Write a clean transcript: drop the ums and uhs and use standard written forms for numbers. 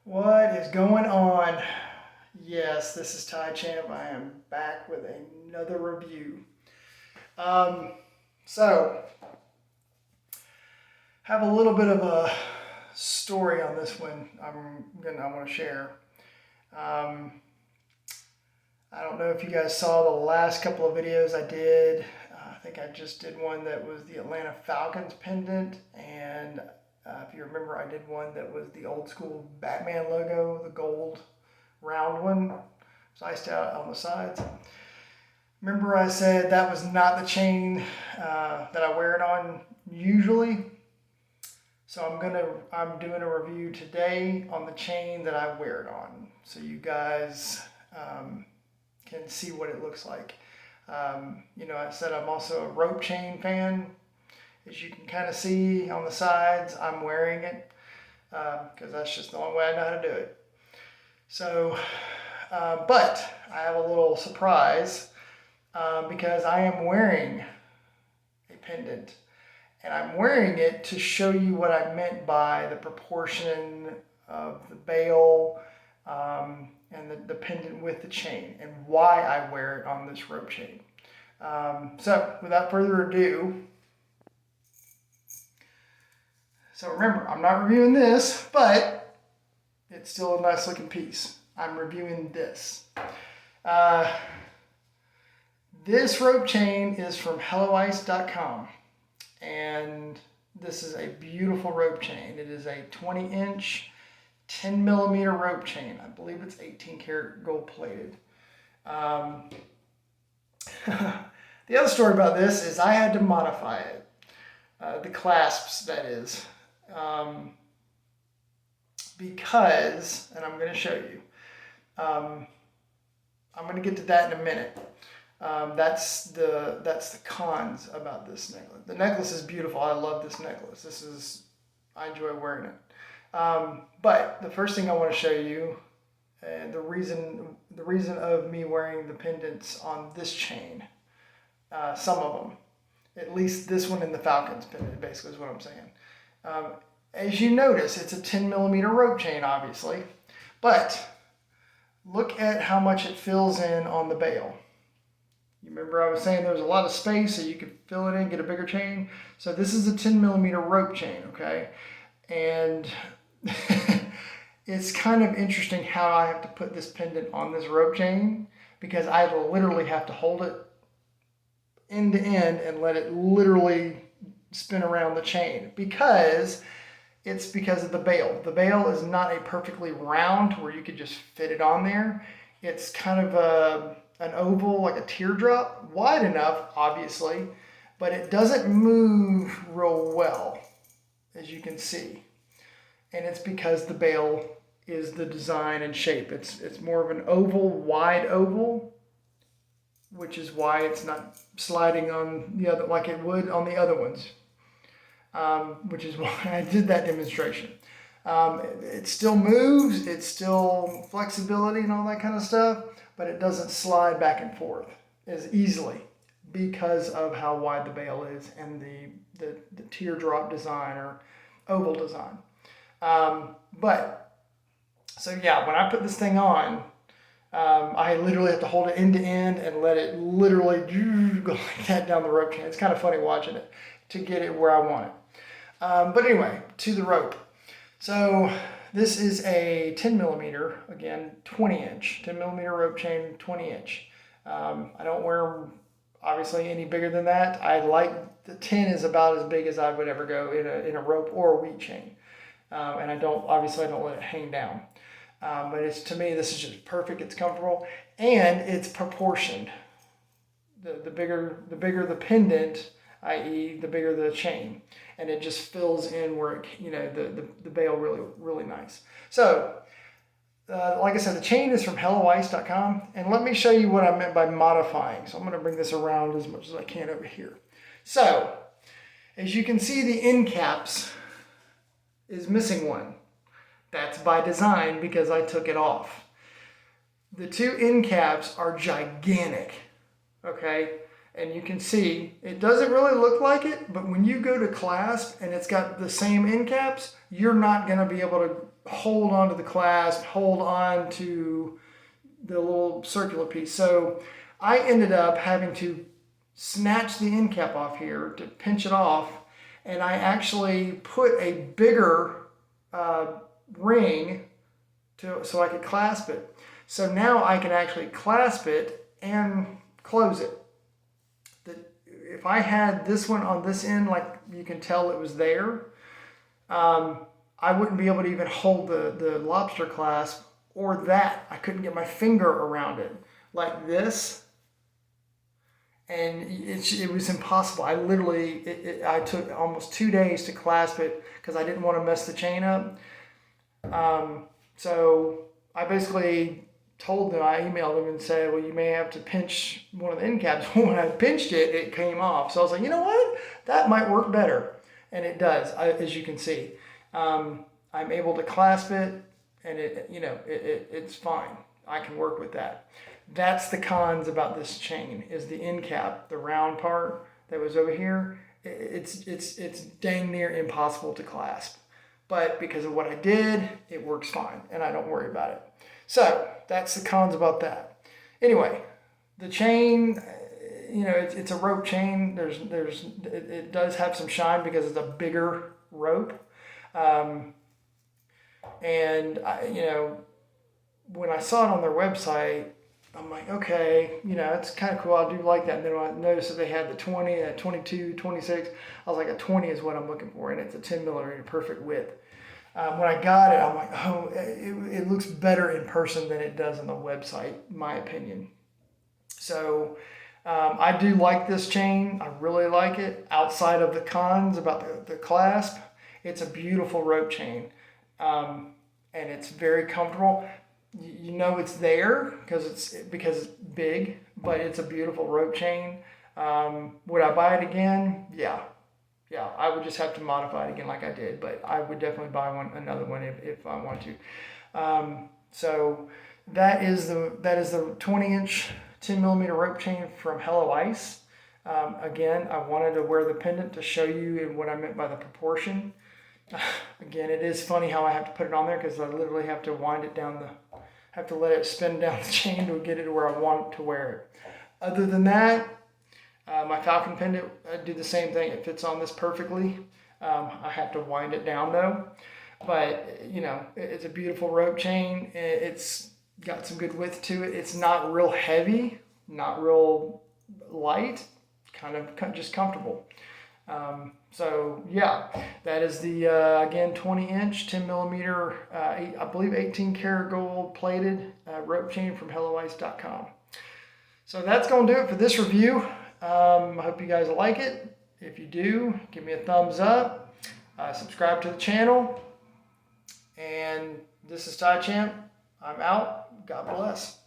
What is going on? Yes, this is Ty Champ. I am back with another review. Um, so, have a little bit of a story on this one. I want to share. Um, I don't know if you guys saw the last couple of videos I did. I think I just did one that was the Atlanta Falcons pendant, and if you remember, I did one that was the old school Batman logo, the gold round one, sliced out on the sides. Remember I said that was not the chain that I wear it on usually. So I'm doing a review today on the chain that I wear it on, so you guys can see what it looks like. I said I'm also a rope chain fan. As you can kind of see on the sides, I'm wearing it because that's just the only way I know how to do it. So, but I have a little surprise because I am wearing a pendant, and I'm wearing it to show you what I meant by the proportion of the bail and the pendant with the chain, and why I wear it on this rope chain. So without further ado, so remember, I'm not reviewing this, but it's still a nice looking piece. I'm reviewing this. This rope chain is from Helloice.com, and this is a beautiful rope chain. It is a 20-inch, 10 millimeter rope chain. I believe it's 18 karat gold plated. The other story about this is I had to modify it. The clasps, that is. Because, and I'm going to show you, I'm going to get to that in a minute. That's the cons about this necklace. The necklace is beautiful. I love this necklace. I enjoy wearing it. But the first thing I want to show you, and the reason of me wearing the pendants on this chain, some of them, at least this one in the Falcons pendant, basically is what I'm saying. As you notice, it's a 10 millimeter rope chain, obviously, but look at how much it fills in on the bail. You remember I was saying there was a lot of space so you could fill it in, get a bigger chain. So this is a 10 millimeter rope chain, okay? And it's kind of interesting how I have to put this pendant on this rope chain, because I literally have to hold it end to end and let it literally spin around the chain, because of the bail. The bail is not a perfectly round where you could just fit it on there. It's kind of an oval, like a teardrop, wide enough, obviously, but it doesn't move real well, as you can see. And it's because the bail is the design and shape. It's more of an oval, wide oval, which is why it's not sliding on the other like it would on the other ones. Which is why I did that demonstration. It still moves, it's still flexibility and all that kind of stuff, but it doesn't slide back and forth as easily because of how wide the bail is and the teardrop design or oval design. So yeah, when I put this thing on, I literally have to hold it end to end and let it literally go like that down the rope chain. It's kind of funny watching it to get it where I want it. But anyway, to the rope. So this is a 10 millimeter, again, 20 inch, 10 millimeter rope chain, 20 inch. I don't wear them obviously any bigger than that. The 10 is about as big as I would ever go in a rope or a wheat chain. And I don't let it hang down. But to me, this is just perfect. It's comfortable and it's proportioned. The bigger the pendant, i.e. the bigger the chain, and it just fills in where the bail really nice. So like I said, the chain is from Helloice.com, and let me show you what I meant by modifying. So I'm going to bring this around as much as I can over here. So as you can see, the end caps is missing one. That's by design because I took it off. The two end caps are gigantic, okay? And you can see, it doesn't really look like it, but when you go to clasp and it's got the same end caps, you're not going to be able to hold on to the clasp, hold on to the little circular piece. So I ended up having to snatch the end cap off here to pinch it off, and I actually put a bigger ring so I could clasp it. So now I can actually clasp it and close it. If I had this one on this end, like you can tell it was there, I wouldn't be able to even hold the lobster clasp, or that. I couldn't get my finger around it like this. And it was impossible. I literally, I took almost 2 days to clasp it because I didn't want to mess the chain up. So I basically told them, I emailed them and said, well, you may have to pinch one of the end caps. When I pinched it, it came off. So I was like, you know what? That might work better. And it does, as you can see. I'm able to clasp it, and it's fine. I can work with that. That's the cons about this chain, is the end cap, the round part that was over here. It's dang near impossible to clasp. But because of what I did, it works fine, and I don't worry about it. So that's the cons about that. Anyway, the chain, it's a rope chain. It does have some shine because it's a bigger rope. And when I saw it on their website, I'm like, okay, it's kind of cool. I do like that. And then when I noticed that they had the 20, 22, 26, I was like, a 20 is what I'm looking for, and it's a 10 millimeter perfect width. When I got it, I'm like, oh, it looks better in person than it does on the website, in my opinion. So I do like this chain. I really like it. Outside of the cons about the clasp, it's a beautiful rope chain, and it's very comfortable. You know it's there because it's big, but it's a beautiful rope chain. Would I buy it again? Yeah, I would just have to modify it again like I did, but I would definitely buy another one if I want to. So that is the 20-inch 10 millimeter rope chain from Helloice. Again, I wanted to wear the pendant to show you what I meant by the proportion. Again, it is funny how I have to put it on there because I literally have to wind it down have to let it spin down the chain to get it to where I want to wear it. Other than that, my Falcon pendant, I do the same thing. It fits on this perfectly. I have to wind it down though. But, it's a beautiful rope chain. It's got some good width to it. It's not real heavy, not real light, kind of just comfortable. So yeah, that is the, again, 20-inch, 10 millimeter, I believe 18 karat gold plated rope chain from Helloice.com. So that's going to do it for this review. I hope you guys like it. If you do, give me a thumbs up, subscribe to the channel, and this is Ty Champ. I'm out. God bless.